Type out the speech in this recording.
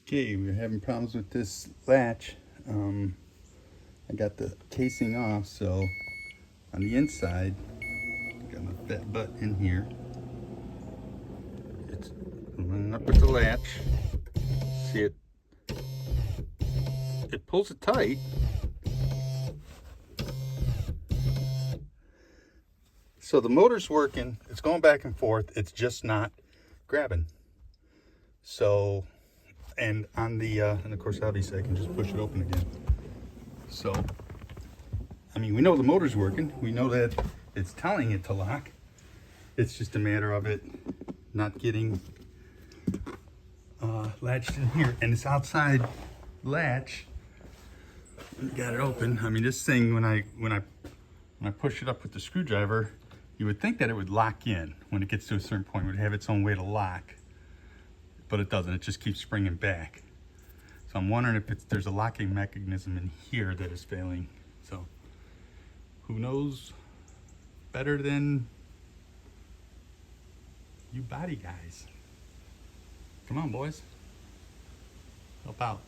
Okay, we're having problems with this latch. I got the casing off, so on the inside, got my fat butt in here. It's running up with the latch. See it? It pulls it tight. So the motor's working. It's going back and forth. It's just not grabbing. So, and on the, and of course, obviously I can just push it open again. So, I mean, we know the motor's working. We know that it's telling it to lock. It's just a matter of it not getting latched in here. And this outside latch, got it open. I mean, this thing, when I push it up with the screwdriver, you would think that it would lock in when it gets to a certain point. It would have its own way to lock, but it doesn't. It just keeps springing back. So I'm wondering if there's a locking mechanism in here that is failing. So who knows better than you body guys? Come on, boys. Help out.